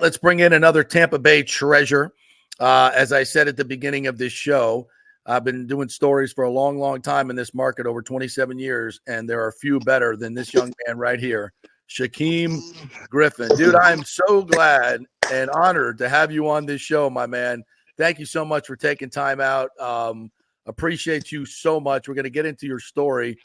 Let's bring in another Tampa Bay treasure. As I said at the beginning of this show, I've been doing stories for a long, long time in this market, over 27 years, and there are few better than this young man right here, Shaquem Griffin. Dude, I am so glad and honored to have you on this show, my man. Thank you so much for taking time out. Appreciate you so much. We're going to get into your story.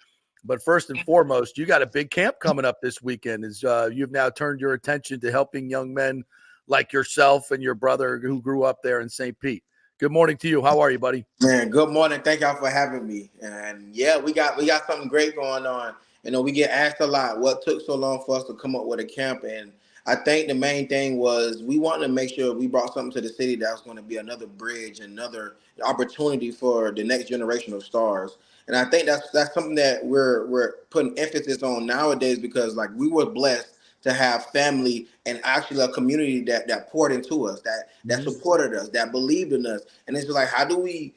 But first and foremost, you got a big camp coming up this weekend. You've now turned your attention to helping young men like yourself and your brother who grew up there in St. Pete. Good morning to you. How are you, buddy? Man, good morning. Thank y'all for having me. And yeah, we got something great going on. You know, we get asked a lot what took so long for us to come up with a camp. And I think the main thing was we wanted to make sure we brought something to the city that was going to be another bridge, another opportunity for the next generation of stars. And I think that's something that we're putting emphasis on nowadays because like we were blessed to have family and actually a community that poured into us, that supported us, that believed in us. And it's like, how do we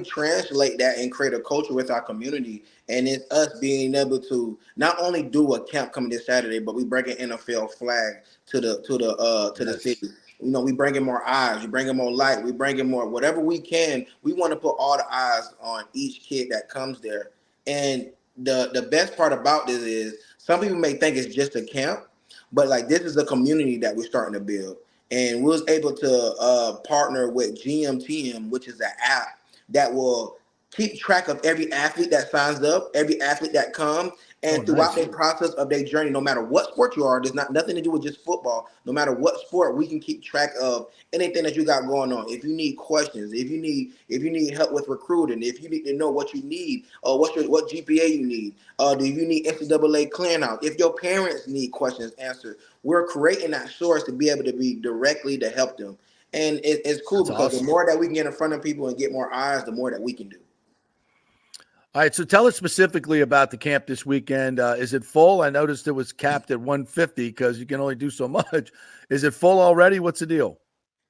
translate that and create a culture with our community? And it's us being able to not only do a camp coming this Saturday, but we bring an NFL flag to the city. You know, we bring in more eyes, we bring in more light, we bring in more whatever we can. We want to put all the eyes on each kid that comes there. And the best part about this is some people may think it's just a camp, but like this is a community that we're starting to build. And we was able to partner with GMTM, which is an app that will keep track of every athlete that signs up, every athlete that comes, and throughout the process of their journey, no matter what sport you are, there's nothing to do with just football. No matter what sport, we can keep track of anything that you got going on. If you need questions, if you need help with recruiting, if you need to know what you need, what GPA you need, do you need NCAA clearinghouse? If your parents need questions answered, we're creating that source to be able to be directly to help them. And it's cool because the more that we can get in front of people and get more eyes, the more that we can do. All right, so tell us specifically about the camp this weekend. Is it full? I noticed it was capped at 150 because you can only do so much. Is it full already? What's the deal?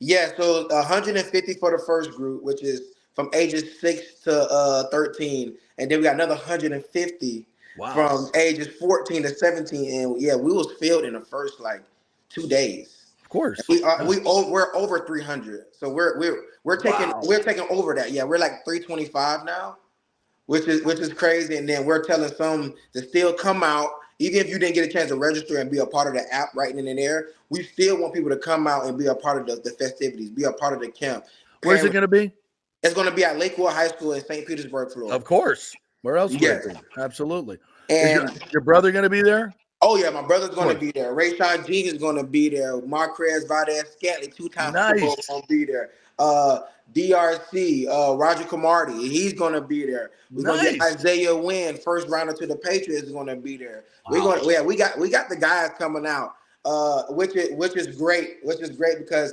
Yeah, so 150 for the first group, which is from ages 6 to 13. And then we got another 150 from ages 14 to 17. And yeah, we was filled in the first like 2 days. Of course. We're over 300. So we're taking over that. Yeah, we're like 325 now. Which is crazy, and then we're telling some to still come out, even if you didn't get a chance to register and be a part of the app right in there. We still want people to come out and be a part of the festivities, be a part of the camp. Where's it going to be? It's going to be at Lakewood High School in St. Petersburg, Florida. Of course. Where else would it be? Absolutely. And is your brother going to be there? Oh yeah, my brother's going to be there. Rayshawn Jenkins is going to be there. Marquez Valdez-Scantling, 2-time Super Bowl, going to be there. DRC, Roger Camardi, he's going to be there. We're going to get Isaiah Wynn, first rounder to the Patriots, is going to be there. Wow. We got the guys coming out, which is great. Which is great because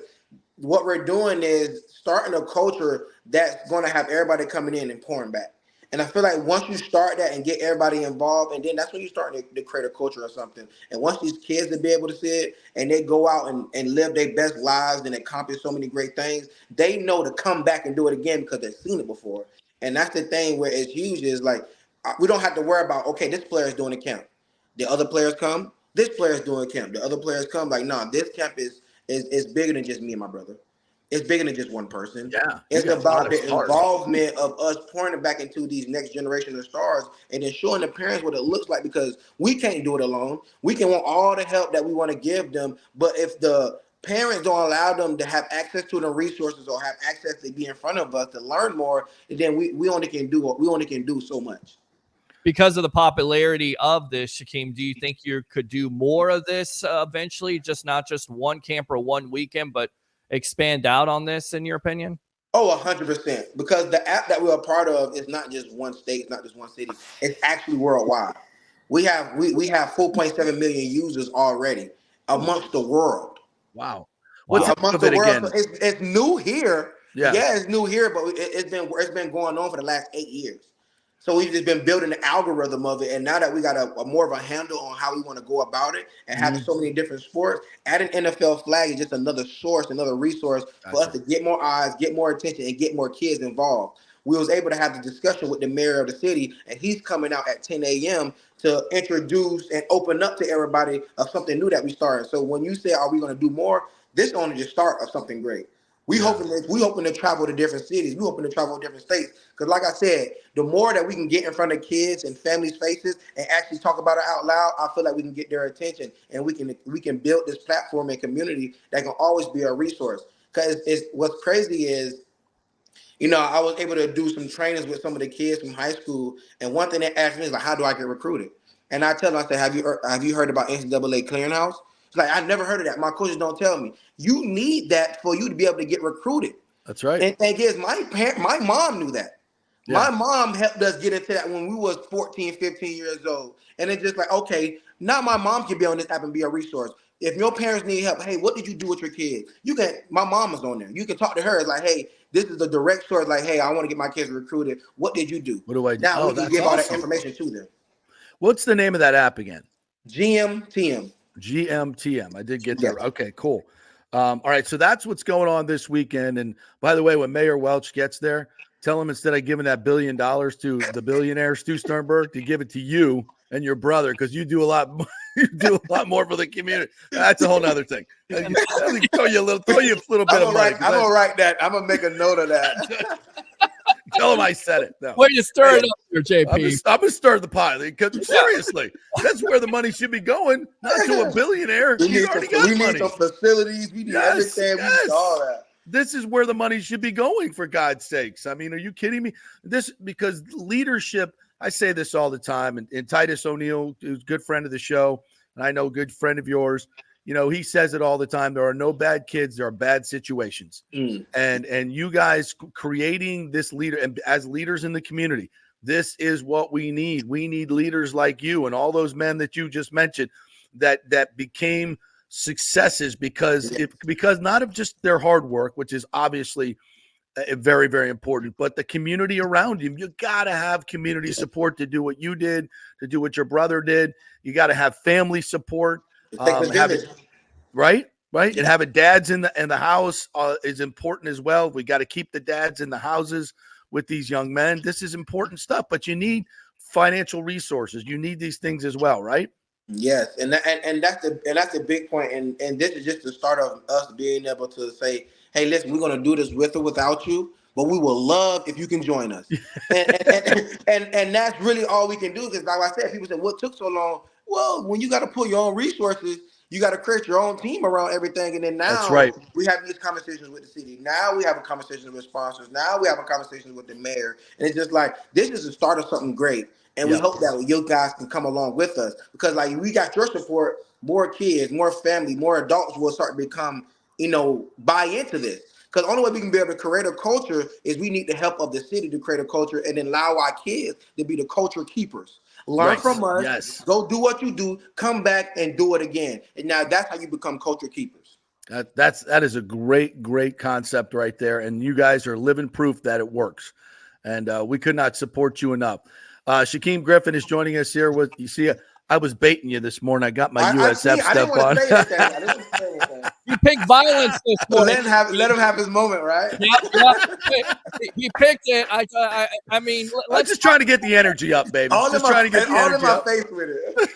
what we're doing is starting a culture that's going to have everybody coming in and pouring back. And I feel like once you start that and get everybody involved, and then that's when you start to create a culture or something. And once these kids to be able to see it and they go out and live their best lives and accomplish so many great things, they know to come back and do it again because they've seen it before. And that's the thing where it's huge is like, we don't have to worry about, okay, this player is doing a camp. The other players come, this player is doing a camp. The other players come, like, no, this camp is bigger than just me and my brother. It's bigger than just one person. Yeah, it's about the involvement of us pouring it back into these next generation of stars and then showing the parents what it looks like because we can't do it alone. We can want all the help that we want to give them, but if the parents don't allow them to have access to the resources or have access to be in front of us to learn more, then we only can do so much. Because of the popularity of this, Shaquem, do you think you could do more of this eventually? Just not just one camp or one weekend, but expand out on this, in your opinion? Oh, 100%. Because the app that we're a part of is not just one state, it's not just one city. It's actually worldwide. We have 4.7 million users already amongst the world. Wow. What's amongst the world? So it's new here. Yeah, it's new here, but it's been going on for the last 8 years. So we've just been building the algorithm of it. And now that we got a more of a handle on how we want to go about it and having so many different sports, adding NFL flag is just another source, another resource for us to get more eyes, get more attention, and get more kids involved. We was able to have the discussion with the mayor of the city, and he's coming out at 10 a.m. to introduce and open up to everybody of something new that we started. So when you say, are we going to do more? This is only the start of something great. We hoping to travel to different cities. We hoping to travel to different states. Because like I said, the more that we can get in front of kids and families' faces and actually talk about it out loud, I feel like we can get their attention, and we can build this platform and community that can always be a resource. Because it's what's crazy is, I was able to do some trainings with some of the kids from high school, and one thing they asked me is like, "How do I get recruited?" And I tell them, I say, "Have you heard about NCAA Clearinghouse?" It's like, I never heard of that. My coaches don't tell me. You need that for you to be able to get recruited. That's right. And thing is, my mom knew that. Yeah. My mom helped us get into that when we was 14, 15 years old. And it's just like, okay, now my mom can be on this app and be a resource. If your parents need help, hey, what did you do with your kids? My mom is on there. You can talk to her. It's like, hey, this is the direct source. Like, hey, I want to get my kids recruited. What did you do? What do I do? Now we can give all that awesome. information to them. What's the name of that app again? GMTM. GMTM. I did get that. Yes. Okay, cool. All right, so that's what's going on this weekend. And by the way, when Mayor Welch gets there, tell him instead of giving that $1 billion to the billionaire Stu Sternberg, to give it to you and your brother, because you do a lot. You do a lot more for the community. That's a whole nother thing. Throw you a little bit of money. I'm gonna write that. I'm gonna make a note of that. Tell him I said it. No. Way to stir it up here, JP. I'm gonna stir the pot. Because seriously, that's where the money should be going, not to a billionaire. We need some facilities. We need everything. We need all that. This is where the money should be going, for God's sakes. I mean, are you kidding me? Because leadership, I say this all the time, and Titus O'Neill, who's a good friend of the show, and I know a good friend of yours, he says it all the time. There are no bad kids. There are bad situations. And you guys creating this leader, and as leaders in the community, this is what we need. We need leaders like you and all those men that you just mentioned that became successes because not of just their hard work, which is obviously very, very important, but the community around you. You got to have community support to do what you did, to do what your brother did. You got to have family support. Right. And having dads in the house is important as well. We got to keep the dads in the houses with these young men. This is important stuff, but you need financial resources. You need these things as well, right? Yes, and that's the big point. And this is just the start of us being able to say, hey, listen, we're going to do this with or without you, but we will love if you can join us. and that's really all we can do. Because like I said, people say, what took so long? Well, when you got to pull your own resources, you got to create your own team around everything. And then now we have these conversations with the city. Now we have a conversation with sponsors. Now we have a conversation with the mayor. And it's just like, this is the start of something great. And we hope that you guys can come along with us, because like we got your support, more kids, more family, more adults will start to become, buy into this. Because the only way we can be able to create a culture is we need the help of the city to create a culture, and then allow our kids to be the culture keepers. Learn from us, go do what you do, come back and do it again. And now that's how you become culture keepers. That is a great concept right there. And you guys are living proof that it works. And we could not support you enough. Shaquem Griffin is joining us here. I was baiting you this morning. I got my USF stuff on. I didn't say anything. You picked violence this morning. Let him have his moment, right? He picked it. I mean, I'm just trying to get the energy up, baby. Trying to get the energy up. Face with it.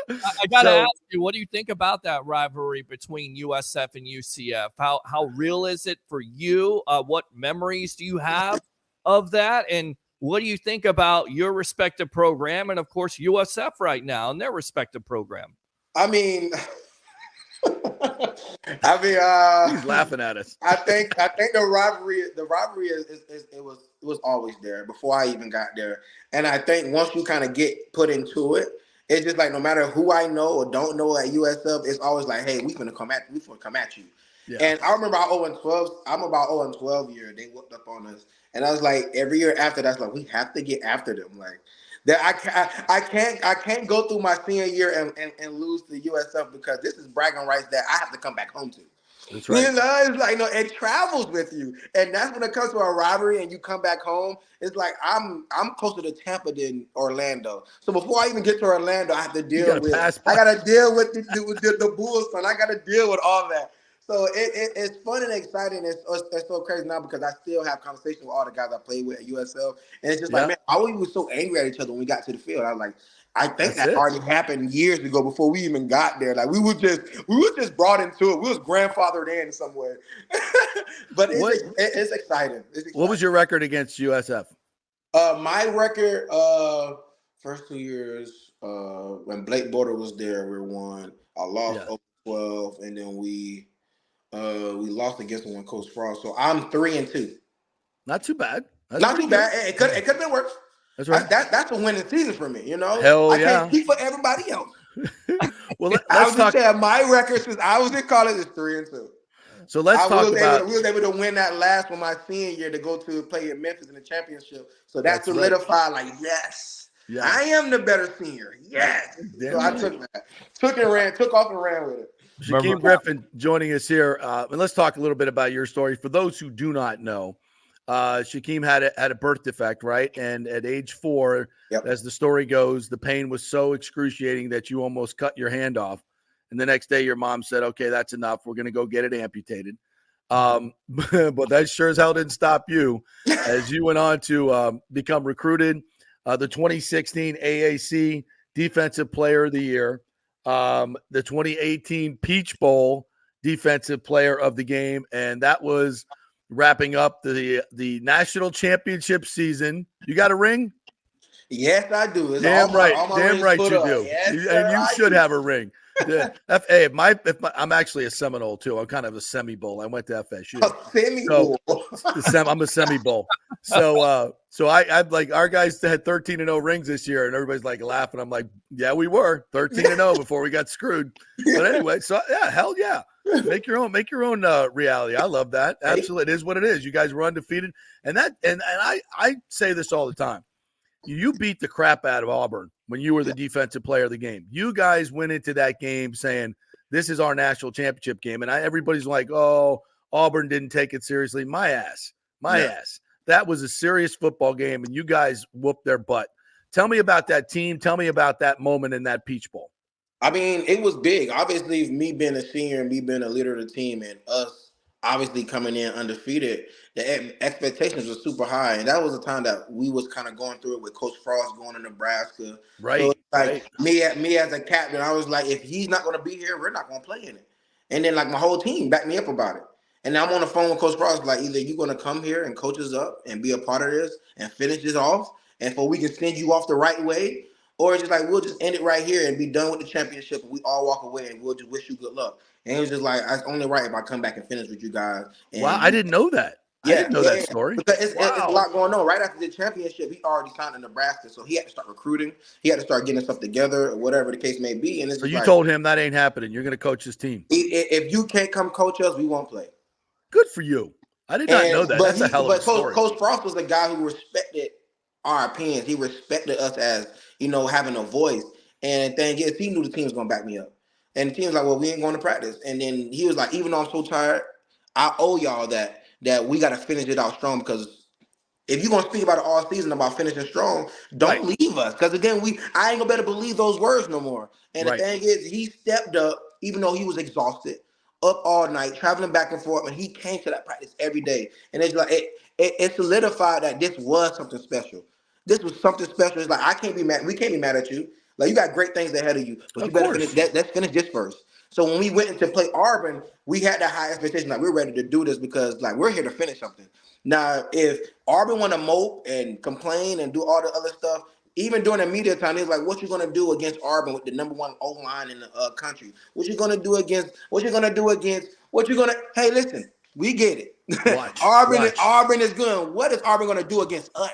I gotta ask you, what do you think about that rivalry between USF and UCF? How real is it for you? What memories do you have of that? And what do you think about your respective program and, of course, USF right now and their respective program? I mean, he's laughing at us. I think the rivalry was always there before I even got there. And I think once you kind of get put into it, it's just like no matter who I know or don't know at USF, it's always like, hey, we finna come at you. Yeah. And I remember our 0-12. I'm about 0-12 year. They whooped up on us. And I was like, every year after that's like, we have to get after them. Like that, I can't go through my senior year and lose to USF, because this is bragging rights that I have to come back home to. That's right. It's like, it travels with you. And that's when it comes to a rivalry and you come back home. It's like I'm closer to Tampa than Orlando. So before I even get to Orlando, I have to deal with the Bulls, and I got to deal with all that. So it's fun and exciting. It's so crazy now, because I still have conversations with all the guys I played with at USL. And it's just like, man, I always was so angry at each other when we got to the field. I was like, I think That's that it. already happened years ago before we even got there. Like we were just brought into it. We was grandfathered in some way. But it's exciting. It's exciting. What was your record against USF? My record, first 2 years, when Blake Border was there, we won. I lost 12, and then we lost against him when Coach Frost. So I'm 3-2. Not too bad. That's Not too good. bad. It could have been worse. That's right. That's a winning season for me. You know, Hell I yeah. can't speak for everybody else. Well, I let's was talk. just saying my record since I was in college is 3-2. So let's talk about. We was able to win that last one my senior year to go to play in Memphis in the championship. So that solidified, like, yes, I am the better senior. Yes. So I took that. Took off and ran with it. Shaquem Griffin joining us here. And let's talk a little bit about your story. For those who do not know, Shaquem had a birth defect, right? And at age 4, as the story goes, the pain was so excruciating that you almost cut your hand off. And the next day, your mom said, okay, that's enough. We're going to go get it amputated. But that sure as hell didn't stop you as you went on to become recruited. The 2016 AAC Defensive Player of the Year, the 2018 Peach Bowl Defensive Player of the Game. And that was wrapping up the national championship season. You got a ring? Yes, I do. It's damn right you do. Yes, and you should have a ring. Yeah. I'm actually a Seminole too. I'm kind of a semi-bowl. I went to FSU. A semi-bowl. So, I'm a semi-bowl. So I like our guys had 13-0 rings this year, and everybody's like laughing. I'm like, yeah, we were 13-0 before we got screwed. But anyway, so yeah, hell yeah. Make your own reality. I love that. Absolutely. It is what it is. You guys were undefeated. And I say this all the time. You beat the crap out of Auburn when you were the defensive player of the game. You guys went into that game saying, this is our national championship game. And everybody's like, oh, Auburn didn't take it seriously. My ass. That was a serious football game, and you guys whooped their butt. Tell me about that team. Tell me about that moment in that Peach Bowl. I mean, it was big. Obviously, me being a senior and me being a leader of the team and us obviously coming in undefeated, the expectations were super high. And that was the time that we was kind of going through it with Coach Frost going to Nebraska. Right. So it's like me as a captain, I was like, if he's not going to be here, we're not going to play in it. And then like my whole team backed me up about it. And I'm on the phone with Coach Frost, like either you're going to come here and coach us up and be a part of this and finish this off, and for we can send you off the right way, or it's just like we'll just end it right here and be done with the championship and we all walk away and we'll just wish you good luck. And it was just like, it's only right if I come back and finish with you guys. And wow, I didn't know that. I didn't know that story. Because it's a lot going on. Right after the championship, he already signed in Nebraska, so he had to start recruiting. He had to start getting stuff together, or whatever the case may be. And it's so you told him that ain't happening. You're going to coach his team. If you can't come coach us, we won't play. Good for you. I did not know that. That's a hell of a story. Coach Frost was the guy who respected our opinions. He respected us as, having a voice. And the thing is, he knew the team was going to back me up. And the team was like, well, we ain't going to practice. And then he was like, even though I'm so tired, I owe y'all that we got to finish it out strong, because if you're going to speak about it all season about finishing strong, don't leave us. Because, again, I ain't going to better believe those words no more. And the thing is, he stepped up, even though he was exhausted, up all night, traveling back and forth, and he came to that practice every day. And it's like it solidified that this was something special. This was something special. It's like, I can't be mad. We can't be mad at you. Like, you got great things ahead of you, but you better finish. Let's finish this first. So when we went into play Auburn, we had that high expectation, like we're ready to do this because like we're here to finish something. Now, if Auburn want to mope and complain and do all the other stuff, even during the media time, it's like, what you gonna do against Auburn with the number 1 O-line in the country? What you gonna do against? Hey, listen, we get it. Auburn is good. What is Auburn gonna do against us?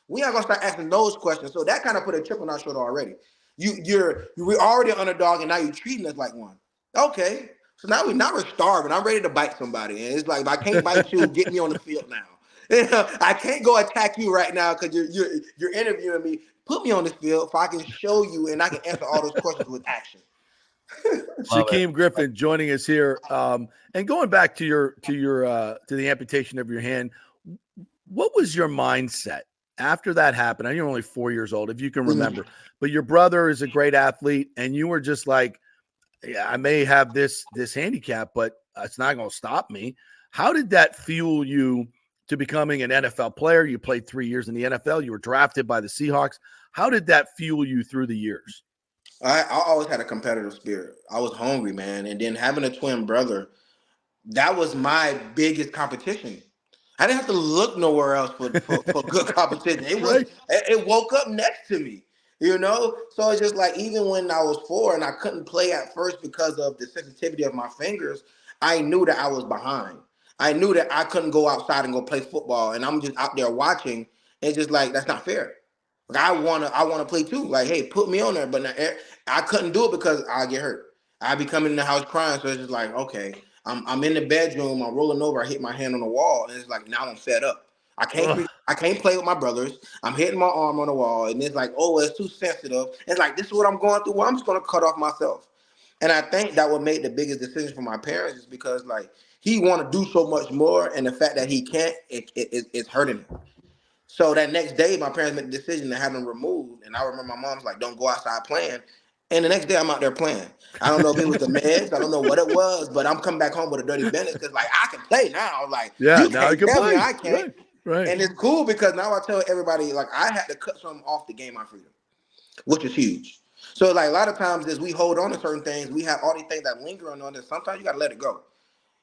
We are gonna start asking those questions. So that kind of put a chip on our shoulder already. We're already an underdog, and now you're treating us like one. Okay, so now we're starving. I'm ready to bite somebody, and it's like, if I can't bite you, get me on the field now. I can't go attack you right now because you're interviewing me. Put me on the field so I can show you and I can answer all those questions with action. Shaquem Griffin joining us here, and going back to the amputation of your hand. What was your mindset after that happened? I know you're only 4 years old, if you can remember, but your brother is a great athlete, and you were just like, yeah, I may have this handicap, but it's not going to stop me. How did that fuel you to becoming an NFL player? You played 3 years in the NFL. You were drafted by the Seahawks. How did that fuel you through the years? I always had a competitive spirit. I was hungry, man. And then having a twin brother, that was my biggest competition. I didn't have to look nowhere else for good competition. Right. It woke up next to me, you know? So it's just like even when I was 4 and I couldn't play at first because of the sensitivity of my fingers, I knew that I was behind. I knew that I couldn't go outside and go play football and I'm just out there watching. It's just like that's not fair. Like I wanna play too. Like, hey, put me on there. But I couldn't do it because I get hurt. I be coming in the house crying. So it's just like, okay, I'm in the bedroom, I'm rolling over, I hit my hand on the wall, and it's like now I'm fed up. I can't play with my brothers. I'm hitting my arm on the wall, and it's like, oh, it's too sensitive. It's like this is what I'm going through. Well, I'm just gonna cut off myself. And I think that would make the biggest decision for my parents is because like he want to do so much more, and the fact that he can't, it's hurting him. So that next day, my parents made the decision to have him removed. And I remember my mom's like, don't go outside playing. And the next day, I'm out there playing. I don't know if it was the meds. I don't know what it was, but I'm coming back home with a dirty bandage because, like, I can play now. Like, Yeah, you now I can't can tell play. me I can't. Right. And it's cool because now I tell everybody, like, I had to cut something off to gain my freedom, which is huge. So, like, a lot of times as we hold on to certain things, we have all these things that linger on us. Sometimes you got to let it go.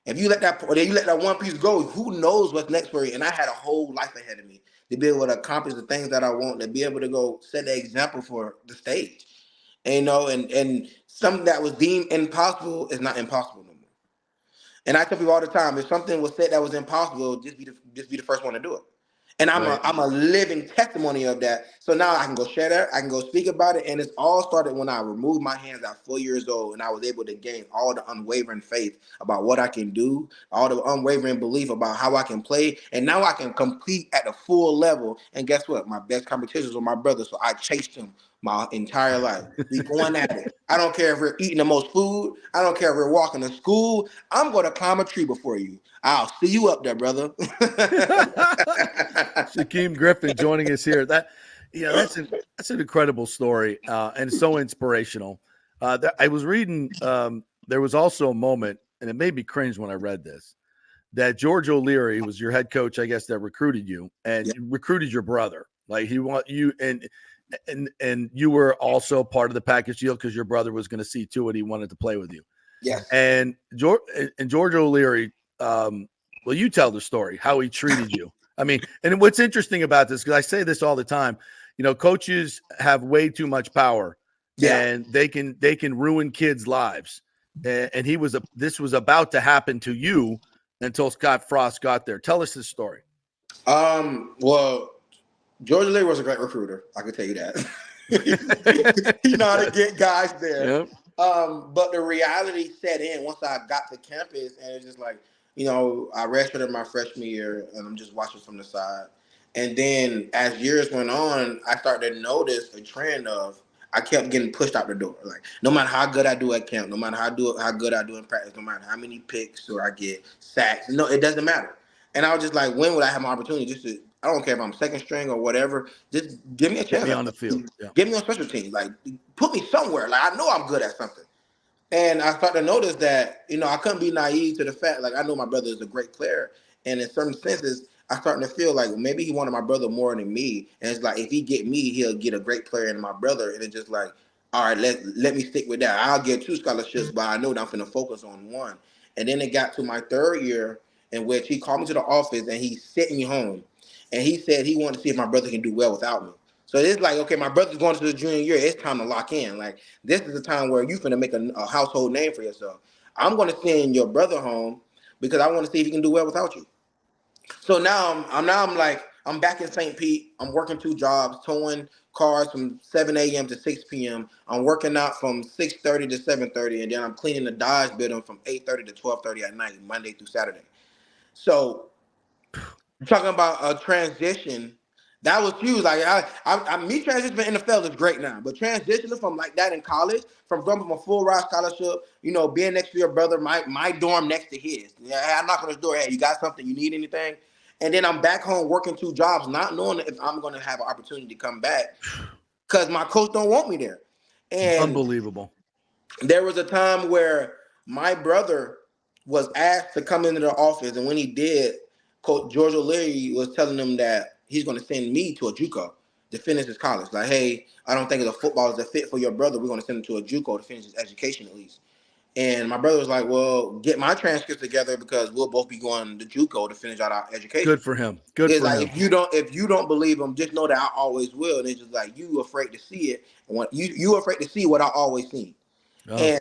If you let that one piece go, who knows what's next for you? And I had a whole life ahead of me to be able to accomplish the things that I want, to be able to go set the example for the stage. And, you know, and something that was deemed impossible is not impossible no more. And I tell people all the time, if something was said that was impossible, just be the first one to do it. And Right. I'm a living testimony of that. So now I can go share that, I can go speak about it. And it's all started when I removed my hands at 4 years old and I was able to gain all the unwavering faith about what I can do, all the unwavering belief about how I can play. And now I can compete at the full level. And guess what? My best competitions were my brothers. So I chased them my entire life. We going at it. I don't care if we're eating the most food. I don't care if we're walking to school. I'm going to climb a tree before you. I'll see you up there, brother. Shaquem Griffin joining us here. That's an incredible story and so inspirational. I was reading. There was also a moment, and it made me cringe when I read this, that George O'Leary was your head coach, I guess, that recruited you and recruited your brother. Like he want you and you were also part of the package deal because your brother was going to see to it. He wanted to play with you. Yes. And George O'Leary. Well, you tell the story, how he treated you. I mean, and what's interesting about this, because I say this all the time, you know, coaches have way too much power and they can ruin kids' lives. And this was about to happen to you until Scott Frost got there. Tell us this story. Well, George Lee was a great recruiter. I can tell you that. He know how to get guys there. Yep. But the reality set in once I got to campus, and it's just like, you know, I redshirted my freshman year, and I'm just watching from the side. And then as years went on, I started to notice a trend of I kept getting pushed out the door. Like no matter how good I do at camp, no matter how good I do in practice, no matter how many picks or I get sacks, no, it doesn't matter. And I was just like, when would I have my opportunity? I don't care if I'm second string or whatever. Just give me a chance. Get me on the field. Yeah. Get me on special teams. Like put me somewhere. Like I know I'm good at something. And I started to notice that, you know, I couldn't be naive to the fact, like, I know my brother is a great player. And in certain senses, I started to feel like maybe he wanted my brother more than me. And it's like, if he get me, he'll get a great player in my brother. And it's just like, all right, let me stick with that. I'll get 2 scholarships, but I know that I'm going to focus on one. And then it got to my 3rd year in which he called me to the office and he sent me home. And he said he wanted to see if my brother can do well without me. So it's like, okay, my brother's going to the junior year. It's time to lock in. Like, this is the time where you're going to make a household name for yourself. I'm going to send your brother home because I want to see if he can do well without you. So now I'm back in St. Pete. I'm working 2 jobs, towing cars from 7 a.m. to 6 p.m. I'm working out from 6:30 to 7:30, and then I'm cleaning the Dodge building from 8:30 to 12:30 at night, Monday through Saturday. So talking about a transition, that was huge. Like me transitioning in the NFL is great now, but transitioning from like that in college, from going from a full ride scholarship, you know, being next to your brother, my dorm next to his. Yeah, I knock on his door. Hey, you got something? You need anything? And then I'm back home working 2 jobs, not knowing if I'm going to have an opportunity to come back because my coach don't want me there. And unbelievable. There was a time where my brother was asked to come into the office, and when he did, Coach George O'Leary was telling him that he's going to send me to a JUCO to finish his college. Like, hey, I don't think the football is a fit for your brother. We're going to send him to a JUCO to finish his education at least. And my brother was like, well, get my transcripts together because we'll both be going to JUCO to finish out our education. Good for him. Good It's for like him. if you don't believe him, just know that I always will. And it's just like you afraid to see it. And when you afraid to see what I always seen. Oh. And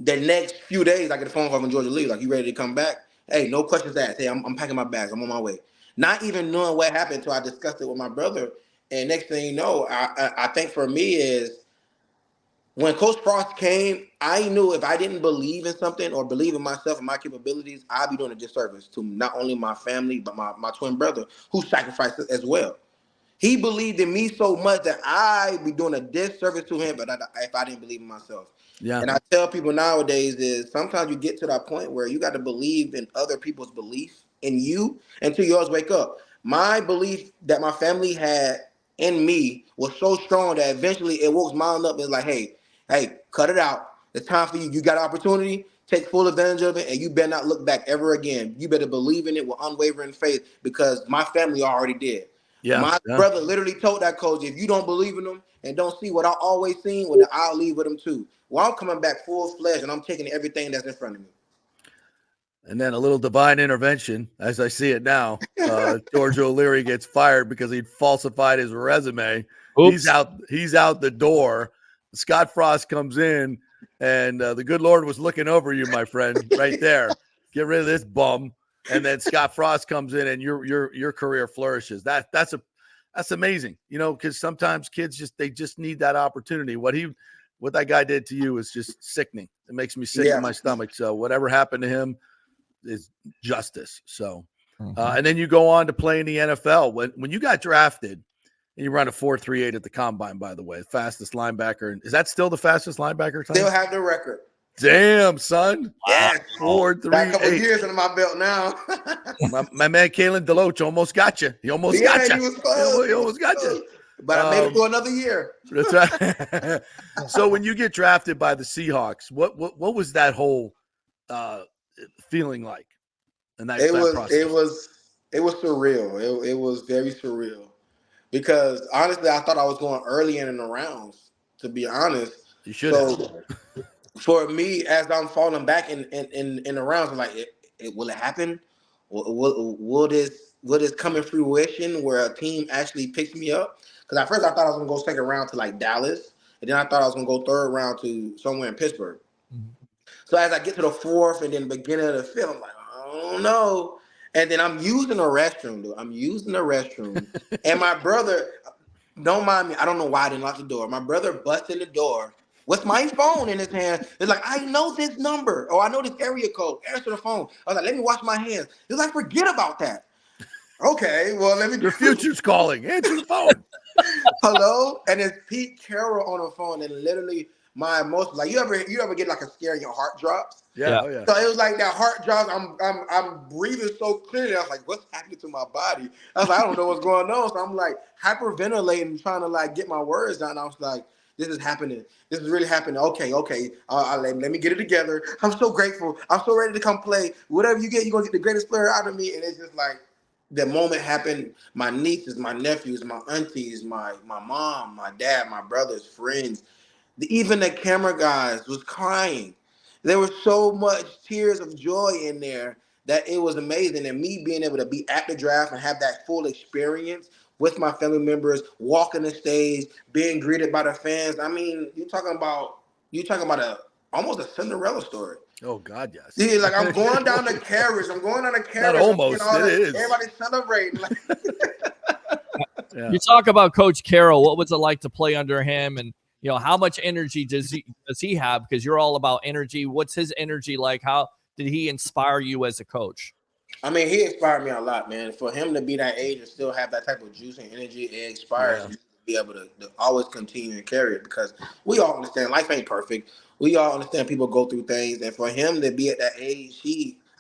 the next few days, I get a phone call from Georgia Lee, like, you ready to come back? Hey, no questions asked. Hey, I'm packing my bags. I'm on my way. Not even knowing what happened until I discussed it with my brother. And next thing you know, I think for me is when Coach Frost came, I knew if I didn't believe in something or believe in myself and my capabilities, I'd be doing a disservice to not only my family, but my twin brother, who sacrificed it as well. He believed in me so much that I'd be doing a disservice to him, but if I didn't believe in myself. Yeah. And I tell people nowadays is sometimes you get to that point where you got to believe in other people's belief in you until yours wake up. My belief that my family had in me was so strong that eventually it woke mine up and it's like, hey, cut it out. It's time for you. You got an opportunity. Take full advantage of it, and you better not look back ever again. You better believe in it with unwavering faith because my family already did. Yeah. My brother literally told that coach, if you don't believe in them and don't see what I always seen, well, then I'll leave with them too. Well, I'm coming back full fledged and I'm taking everything that's in front of me. And then a little divine intervention, as I see it now. George O'Leary gets fired because he'd falsified his resume. Oops. He's out the door. Scott Frost comes in, and the good Lord was looking over you, my friend, right there. Get rid of this bum. And then Scott Frost comes in, and your career flourishes. That's amazing, because sometimes kids just need that opportunity. What that guy did to you is just sickening. It makes me sick in my stomach. So whatever happened to him is justice. So, and then you go on to play in the NFL. When you got drafted, and you run a 4.38 at the combine, by the way, fastest linebacker. Is that still the fastest linebacker time? Still have the record. Damn, son. Yeah. 4.38. Got a couple years under my belt now. my man, Kalen Deloach almost got you. He almost got you. He was close. He almost got you. But I made it through another year. That's right. So when you get drafted by the Seahawks, what was that whole feeling like? And that process? It was surreal. It was very surreal because honestly, I thought I was going early in the rounds. To be honest, you should. So for me, as I'm falling back in the rounds, I'm like, will it happen? Will this come in fruition where a team actually picks me up? Because at first I thought I was gonna go second round to like Dallas, and then I thought I was gonna go third round to somewhere in Pittsburgh. Mm-hmm. So as I get to the fourth and then beginning of the fifth, I'm like, I don't know. And then I'm using the restroom, dude. And my brother, don't mind me, I don't know why I didn't lock the door. My brother busted the door with my phone in his hand. It's like, I know this number, or I know this area code. Answer the phone. I was like, let me wash my hands. He's like, forget about that. Okay, well, let me. Your future's calling. Answer the phone. Hello, and it's Pete Carroll on the phone, and literally my emotions. Like you ever get like a scare and your heart drops? Yeah. Oh, yeah. So it was like that heart drops. I'm breathing so clearly. I was like, what's happening to my body? I was like, I don't know what's going on. So I'm like hyperventilating, trying to like get my words down. I was like, this is happening. This is really happening. Okay. Let me get it together. I'm so grateful. I'm so ready to come play. Whatever you get, you're gonna get the greatest player out of me. And it's just like the moment happened. My nieces, my nephews, my aunties, my mom, my dad, my brothers, friends, even the camera guys was crying. There was so much tears of joy in there that it was amazing. And me being able to be at the draft and have that full experience with my family members, walking the stage, being greeted by the fans. I mean, you're talking about almost a Cinderella story. Oh God, yes. Yeah, like I'm going down the carriage. Not almost. It is. Everybody's celebrating. Yeah. You talk about Coach Carroll. What was it like to play under him, and how much energy does he have? Because you're all about energy. What's his energy like? How did he inspire you as a coach? I mean, he inspired me a lot, man. For him to be that age and still have that type of juice and energy, it inspires me to be able to always continue and carry it, because we all understand life ain't perfect. We all understand people go through things, and for him to be at that age,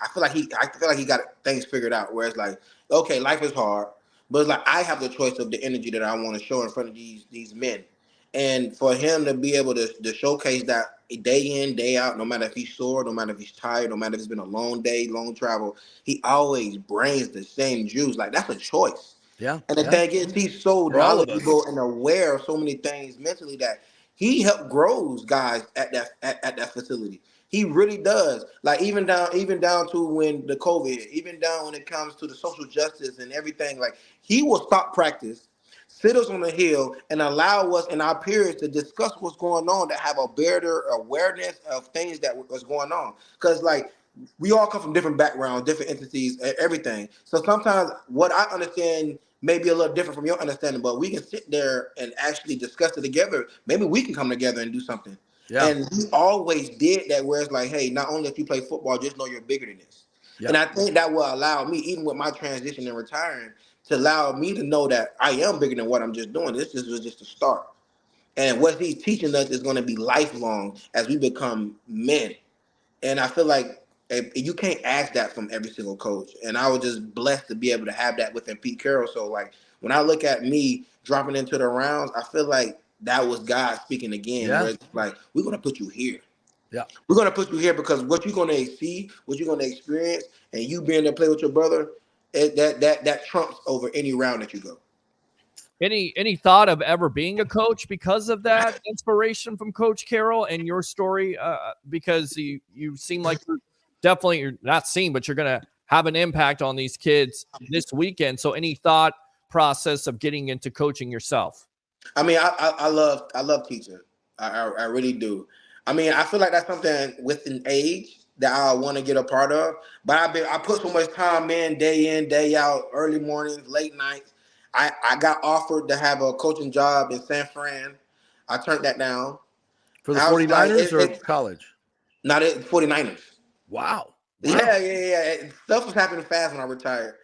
I feel like he got things figured out. Where it's like, okay, life is hard, but it's like I have the choice of the energy that I want to show in front of these men. And for him to be able to showcase that day in, day out, no matter if he's sore, no matter if he's tired, no matter if it's been a long day, long travel, he always brings the same juice. Like, that's a choice. Yeah. And the thing is, he's so For all of us. knowledgeable and aware of so many things mentally that he helped grows guys at that facility. He really does. Like even down to when the COVID, even down when it comes to the social justice and everything. Like he will stop practice, sit us on the hill, and allow us and our peers to discuss what's going on, to have a better awareness of things that was going on. Because like we all come from different backgrounds, different entities, everything. So sometimes what I understand may be a little different from your understanding, but we can sit there and actually discuss it together. Maybe we can come together and do something. Yeah. And he always did that, where it's like, hey, not only if you play football, just know you're bigger than this. Yeah. And I think that will allow me, even with my transition and retiring, to allow me to know that I am bigger than what I'm just doing. This was just a start. And what he's teaching us is going to be lifelong as we become men. And I feel like you can't ask that from every single coach. And I was just blessed to be able to have that within Pete Carroll. So like when I look at me dropping into the rounds, I feel like that was God speaking again. Yeah. Where it's like, we're going to put you here. Yeah. We're going to put you here because what you're going to see, what you're going to experience, and you being able to play with your brother, that trumps over any round that you go. Any thought of ever being a coach because of that inspiration from Coach Carroll and your story? Because you seem like you're not seeing, but you're going to have an impact on these kids this weekend. So any thought process of getting into coaching yourself? I mean, I love teaching. I really do. I mean, I feel like that's something with an age that I want to get a part of. But I put so much time in, day out, early mornings, late nights. I got offered to have a coaching job in San Fran. I turned that down. For the I was 49ers like, or college? Not at 49ers. Wow. Yeah. Stuff was happening fast when I retired.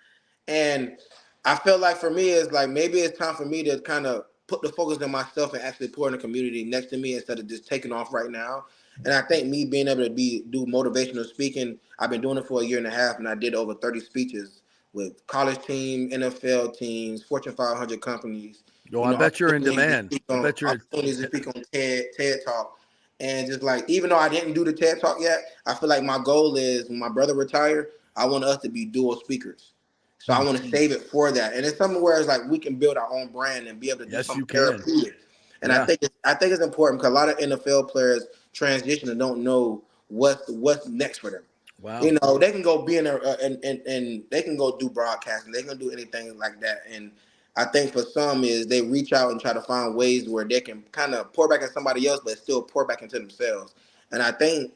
And I felt like for me, it's like maybe it's time for me to kind of put the focus on myself and actually pour in the community next to me instead of just taking off right now. And I think me being able to do motivational speaking, I've been doing it for a year and a half, and I did over 30 speeches with college team, NFL teams, Fortune 500 companies. Yo, I bet you're in demand. Opportunities to speak on TED Talk. And just like, even though I didn't do the TED Talk yet, I feel like my goal is when my brother retired, I want us to be dual speakers. So I want to save it for that. And it's something where it's like we can build our own brand and be able to do something therapeutic. And I think it's important because a lot of NFL players transition and don't know what's next for them. Wow. You know, they can go be in there and they can go do broadcasting. They can do anything like that. And I think for some is they reach out and try to find ways where they can kind of pour back at somebody else, but still pour back into themselves. And I think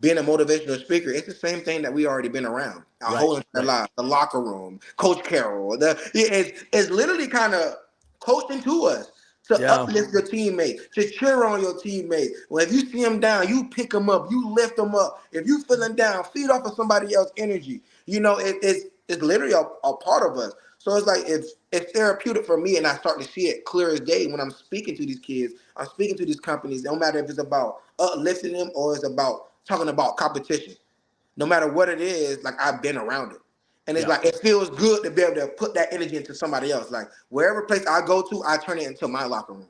being a motivational speaker, it's the same thing that we already been around our whole entire life. The locker room, Coach Carroll, it's literally kind of coaching to us to uplift your teammates, to cheer on your teammates. Well, if you see them down, you pick them up, you lift them up. If you feeling down, feed off of somebody else's energy. You know, it's literally a part of us. So it's like it's therapeutic for me, and I start to see it clear as day when I'm speaking to these kids. I'm speaking to these companies. No matter if it's about uplifting them or it's about talking about competition. No matter what it is, like I've been around it. And it's like it feels good to be able to put that energy into somebody else. Like wherever place I go to, I turn it into my locker room.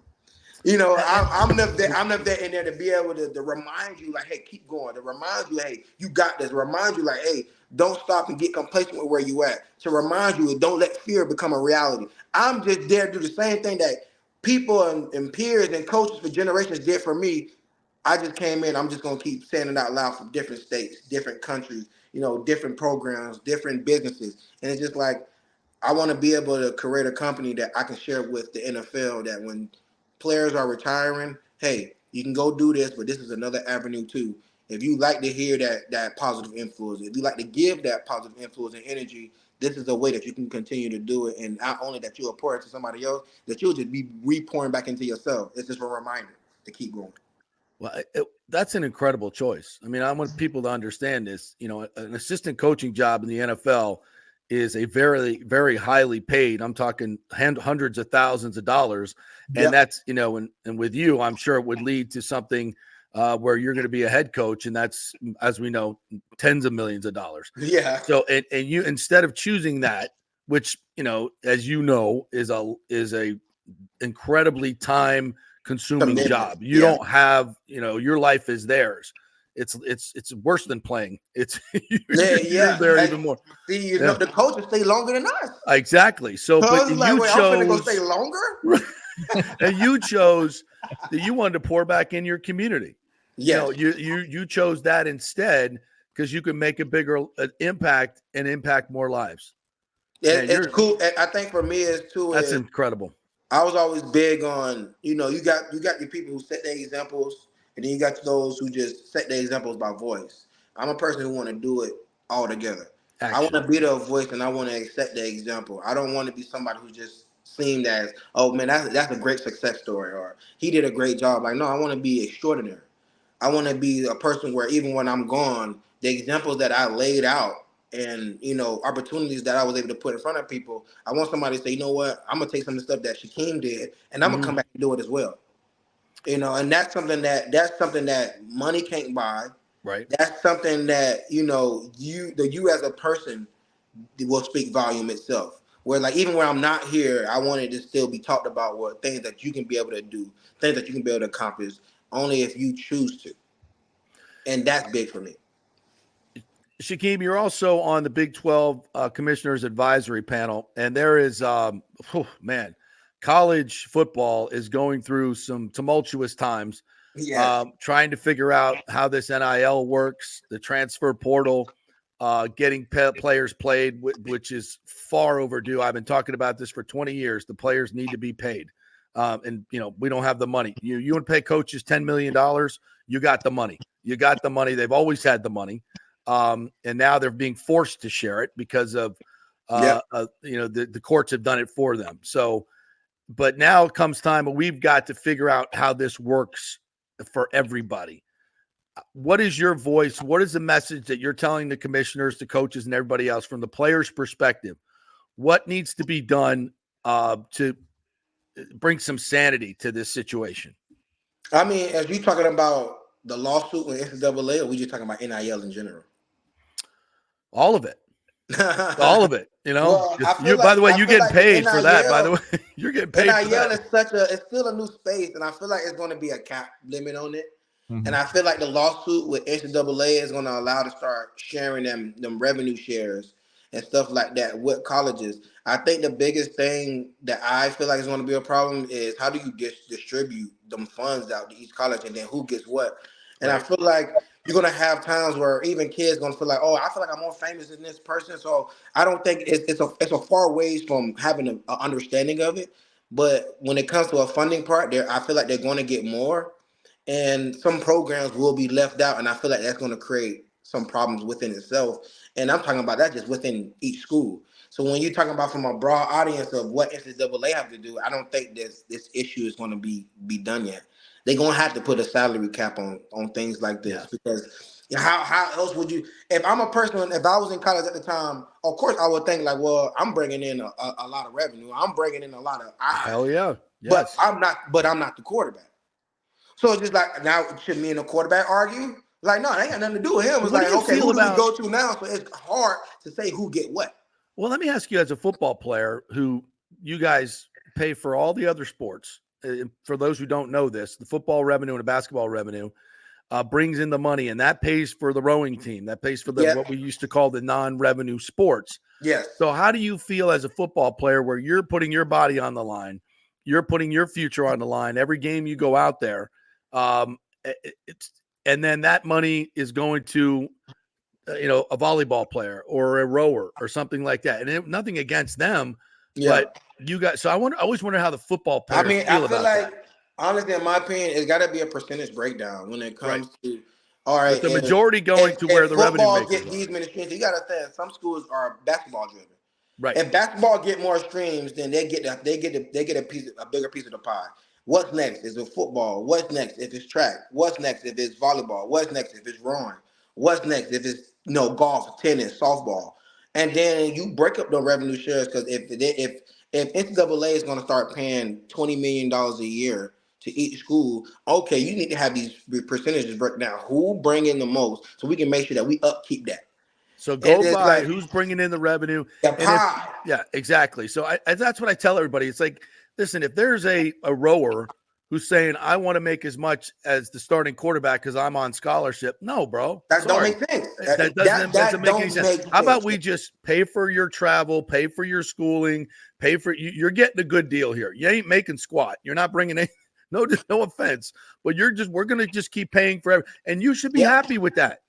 You know, I'm enough there in there to be able to remind you, like, hey, keep going. To remind you, hey, you got this. Remind you, like, hey, don't stop and get complacent with where you at. To remind you, don't let fear become a reality. I'm just there to do the same thing that people and peers and coaches for generations did for me. I just came in. I'm just going to keep saying it out loud from different states, different countries, you know, different programs, different businesses. And it's just like, I want to be able to create a company that I can share with the NFL that when players are retiring, hey, you can go do this, but this is another avenue too. If you like to hear that positive influence, if you like to give that positive influence and energy, this is a way that you can continue to do it. And not only that you'll pour it to somebody else, that you'll just be re-pouring back into yourself. It's just a reminder to keep going. Well, that's an incredible choice. I mean, I want people to understand this. You know, an assistant coaching job in the NFL is a very, very highly paid. I'm talking hundreds of thousands of dollars. And that's, you know, and with you, I'm sure it would lead to something where you're going to be a head coach. And that's, as we know, tens of millions of dollars. Yeah. So, and you, instead of choosing that, which, you know, as you know, is a incredibly time consuming job. You don't have, you know, your life is theirs. it's worse than playing. It's you're Yeah. there even more. See, you know, the coaches stay longer than us. Exactly. So, So I but was like, you wait, I'm finna go chose, stay longer? and you chose that you wanted to pour back in your community. Yes. You chose that instead because you can make a bigger impact and impact more lives. Man, It's cool. I think for me that's incredible. I was always big on, you got your people who set their examples, and then you got those who just set their examples by voice. I'm a person who want to do it all together. I want to be the voice, and I want to set the example. I don't want to be somebody who just seemed as, oh man, that's a great success story, or he did a great job. Like, no, I want to be extraordinary. I want to be a person where even when I'm gone, the examples that I laid out and, opportunities that I was able to put in front of people, I want somebody to say, you know what, I'm going to take some of the stuff that Shaquem did and I'm going to come back and do it as well. And that's something that money can't buy. Right. That's something that, you as a person will speak volume itself. Where like even when I'm not here, I wanted to still be talked about what things that you can be able to do, things that you can be able to accomplish only if you choose to. And that's big for me. Shaquem, you're also on the Big 12 Commissioners Advisory Panel, and there is, college football is going through some tumultuous times. Yes. Trying to figure out how this NIL works, the transfer portal, getting players played, which is far overdue. I've been talking about this for 20 years. The players need to be paid. And we don't have the money. You want to pay coaches $10 million. You got the money. They've always had the money. And now they're being forced to share it because of, the courts have done it for them. So, but now it comes time and we've got to figure out how this works for everybody. What is your voice? What is the message that you're telling the commissioners, the coaches, and everybody else from the players' perspective? What needs to be done to bring some sanity to this situation? I mean, as you talking about the lawsuit with NCAA, or we just talking about NIL in general? All of it. All of it. Well, By the way, you get paid for that. By the way, you're getting paid for that. NIL is it's still a new space, and I feel like it's going to be a cap limit on it. Mm-hmm. And I feel like the lawsuit with NCAA is going to allow to start sharing them revenue shares and stuff like that with colleges. I think the biggest thing that I feel like is going to be a problem is how do you distribute them funds out to each college, and then who gets what. And right. I feel like you're going to have times where even kids going to feel like, oh, I feel like I'm more famous than this person. So I don't think it's a far ways from having an understanding of it. But when it comes to a funding part, I feel like they're going to get more. And some programs will be left out. And I feel like that's going to create some problems within itself. And I'm talking about that just within each school. So when you're talking about from a broad audience of what NCAA have to do, I don't think this issue is going to be done yet. They're going to have to put a salary cap on things like this because how else would you, if I'm a person, if I was in college at the time, of course I would think like, well, I'm bringing in a lot of revenue. I'm bringing in a lot of eyes. Hell yeah. Yes. But I'm not the quarterback. So it's just like, now should me and the quarterback argue? Like, no, it ain't got nothing to do with him. It's like, okay, who do we go to now? So it's hard to say who get what. Well, let me ask you as a football player who you guys pay for all the other sports. For those who don't know this, the football revenue and the basketball revenue brings in the money, and that pays for the rowing team. That pays for what we used to call the non-revenue sports. Yes. So how do you feel as a football player where you're putting your body on the line, you're putting your future on the line every game you go out there, and then that money is going to a volleyball player or a rower or something like that, and nothing against them, but you guys. So I always wonder how the football players feel about that. Honestly, in my opinion, it's got to be a percentage breakdown when it comes to. All right, with the majority going to where the revenue makers get these many streams. You got to say some schools are basketball driven. Right. If basketball get more streams, then they get a bigger piece of the pie. What's next? Is it football? What's next if it's track? What's next if it's volleyball? What's next if it's rowing? What's next if it's golf, tennis, softball? And then you break up the revenue shares because if NCAA is going to start paying $20 million a year to each school, okay, you need to have these percentages break down. Who bring in the most so we can make sure that we upkeep that. So go by who's bringing in the revenue. The pie. Yeah, exactly. So that's what I tell everybody. It's like, listen, if there's a rower who's saying, I want to make as much as the starting quarterback because I'm on scholarship. No, bro. That don't Sorry. make sense. That doesn't make any sense. How about we just pay for your travel, pay for your schooling, pay for you're getting a good deal here. You ain't making squat. You're not bringing any, no offense, but we're going to just keep paying for everything. And you should be happy with that.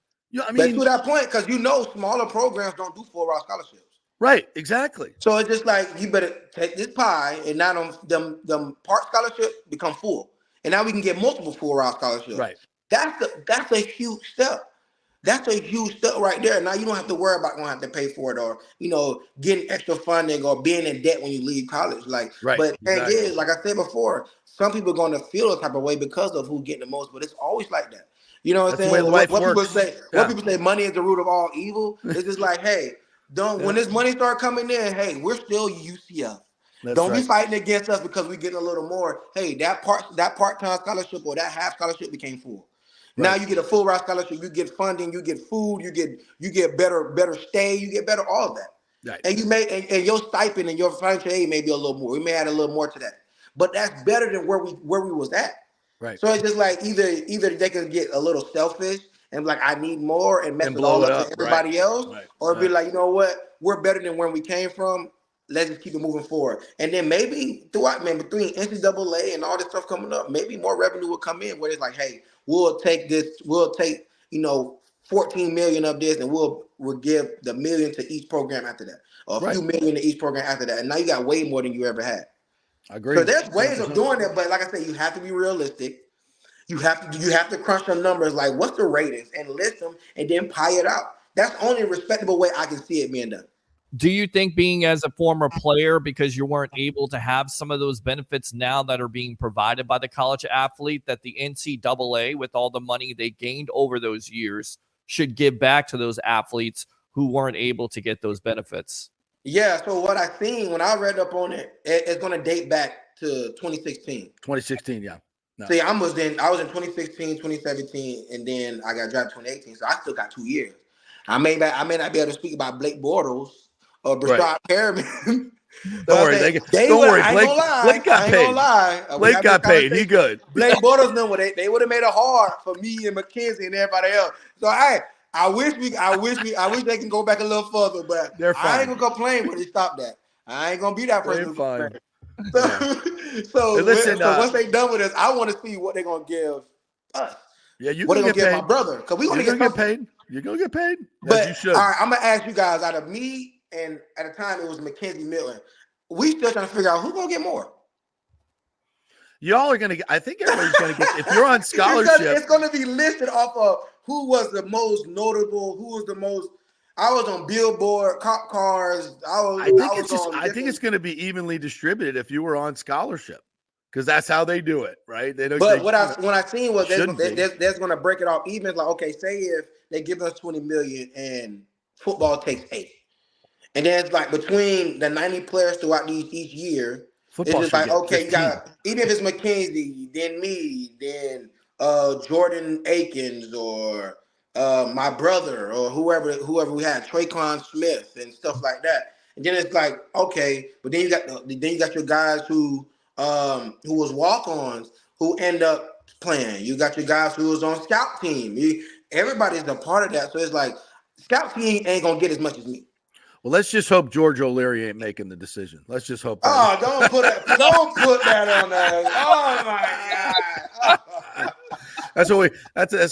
I mean, but to that point, because smaller programs don't do full-ride scholarships. Right, exactly. So it's just like you better take this pie, and now them part scholarships become full, and now we can get multiple full-ride scholarships. Right. That's a huge step. That's a huge step right there. Now you don't have to worry about going to have to pay for it or getting extra funding or being in debt when you leave college. Like, right, but exactly. thing is, like I said before, some people are going to feel a type of way because of who's getting the most. But it's always like that. You know what I'm saying? What people say? Yeah. What people say? Money is the root of all evil. It's just like, hey, when this money start coming in, hey, we're still UCF. Don't be fighting against us because we're getting a little more. Hey, that part-time scholarship or that half scholarship became full. Right. Now you get a full ride scholarship, you get funding, you get food, you get better stay, you get better all of that. Right. And you may and your stipend and your financial aid may be a little more. We may add a little more to that. But that's better than where we was at. Right. So it's just like either they can get a little selfish and like I need more and mess it all up to everybody else, or be like, you know what, we're better than where we came from. Let's just keep it moving forward. And then maybe between NCAA and all this stuff coming up, maybe more revenue will come in where it's like, hey, we'll take 14 million of this and we'll give the $1 million to each program after that. Or a few million to each program after that. And now you got way more than you ever had. I agree. So there's ways of doing it, but like I said, you have to be realistic. You have to crunch some numbers like what's the ratings and list them and then pie it out. That's the only respectable way I can see it being done. Do you think being as a former player, because you weren't able to have some of those benefits now that are being provided by the college athlete, that the NCAA, with all the money they gained over those years, should give back to those athletes who weren't able to get those benefits? Yeah, so what I seen when I read up on it, it's going to date back to 2016. 2016, yeah. No. See, I was in 2016, 2017, and then I got drafted 2018, so I still got 2 years. I may not be able to speak about Blake Bortles or Brashad Perriman. Don't worry. Don't worry. Blake got paid. Blake got paid. He good. Blake Bortles, they would have made it hard for me and McKenzie and everybody else. So I wish they can go back a little further, but I ain't gonna complain when they stop that. I ain't gonna be that person. So once they done with us, I want to see what they're gonna give us. Yeah, you what gonna give my brother because we gonna get paid. You're gonna get paid. But you should. All right, I'm gonna ask you guys. Out of me and at the time it was Mackenzie Milton, we still trying to figure out who's gonna get more. Y'all are gonna get. I think everybody's gonna get. If you're on scholarship, it's gonna be listed off of who was the most notable, who was the most. I was on Billboard, cop cars. I think it's going to be evenly distributed if you were on scholarship, because that's how they do it, right? They don't. But what I seen was they're going to break it off even. Like, okay, say if they give us $20 million and football takes 8, and then it's like between the 90 players throughout each year, football it's just like okay, 15. You got even if it's McKenzie, then me, then Jordan Akins or. My brother or whoever we had, Traquan Smith and stuff like that, and then it's like okay, but then you got your guys who was walk-ons who end up playing. You got your guys who was on scout team. Everybody's a part of that, so it's like scout team ain't gonna get as much as me. Well, let's just hope George O'Leary ain't making the decision. Let's just hope. Oh, don't put that on us. Oh my God. That's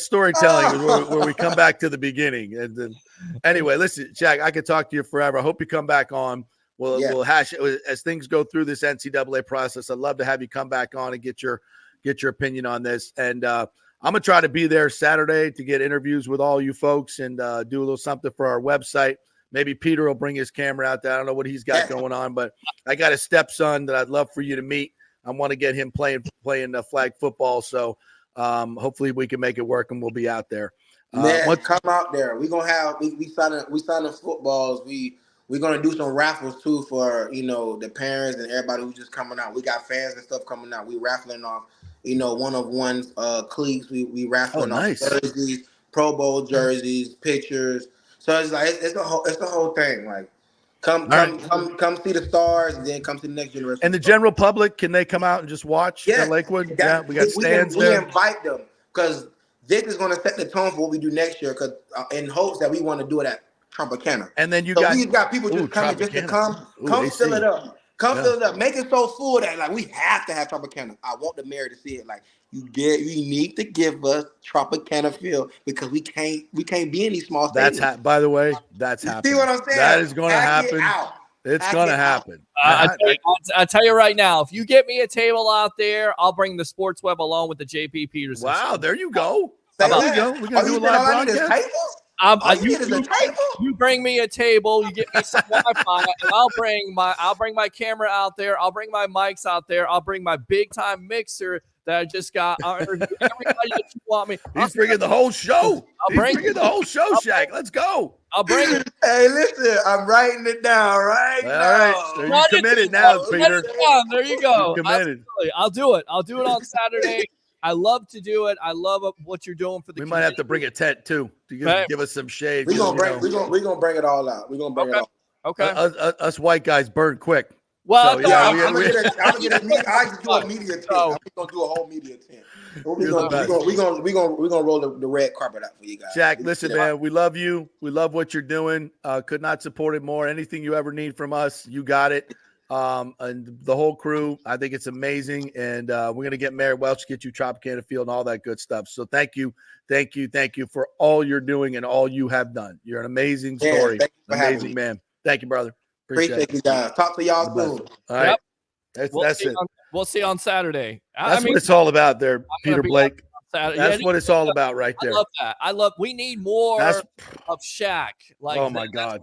storytelling where we come back to the beginning. And then, anyway, listen, Shaq, I could talk to you forever. I hope you come back on. We'll hash it as things go through this NCAA process. I'd love to have you come back on and get your opinion on this. And I'm gonna try to be there Saturday to get interviews with all you folks and do a little something for our website. Maybe Peter will bring his camera out there. I don't know what he's got going on, but I got a stepson that I'd love for you to meet. I want to get him playing flag football. So hopefully we can make it work and we'll be out there. Come out there. We're gonna have we signing footballs. We're gonna do some raffles too for the parents and everybody who's just coming out. We got fans and stuff coming out. We raffling off one of one's cleats. We raffling off jerseys, Pro Bowl jerseys, pictures. So it's like it's the whole thing. Like Come right. see the stars, and then come see the next generation. And the general public, can they come out and just watch at Lakewood? Yeah, we got stands there. We invite them because this is going to set the tone for what we do next year. Because in hopes that we want to do it at Tropicana. And then you we've got people just coming just to come fill it up. Fill it up. Make it so full that like we have to have Tropicana. I want the mayor to see it. Like you need to give us Tropicana feel because we can't be in these small stadiums. By the way, that's happening. See what I'm saying? That is going to happen. It's going to happen. I tell you right now, if you get me a table out there, I'll bring the sports web along with the JP Peterson. Wow, there you go. There you go. We're going to do a live broadcast. You bring me a table, you get me some Wi-Fi, and I'll bring my camera out there. I'll bring my mics out there. I'll bring my big time mixer that I just got. Everybody that you want me. He's bringing the whole show. Bringing the whole show, Shaq. Let's go. I'll bring it. Hey, listen, I'm writing it down right now. All right. So you're committed now, Peter. There you go. You're committed. I'll do it. I'll do it on Saturday. I love to do it. I love what you're doing for the. We might have to bring a tent too to give us some shade. We're gonna bring it all out. We're gonna bring it all. Okay. Us white guys burn quick. Well, so, I'm gonna get I just do a media tent. I'm gonna do a whole media tent. We're gonna roll the red carpet out for you guys. Jack, listen, man, we love you. We love what you're doing. Could not support it more. Anything you ever need from us, you got it. And the whole crew, I think it's amazing. And we're going to get Mayor Welch, get you Tropicana Field and all that good stuff. So thank you for all you're doing and all you have done. You're an amazing story. Amazing man. Thank you, brother. Appreciate you guys. Talk to y'all soon. All right. Yep. That's it. We'll see on Saturday. That's what it's all about there, Peter Blake. That's what it's all about right there. I love that. We need more of Shaq. Like, oh my God.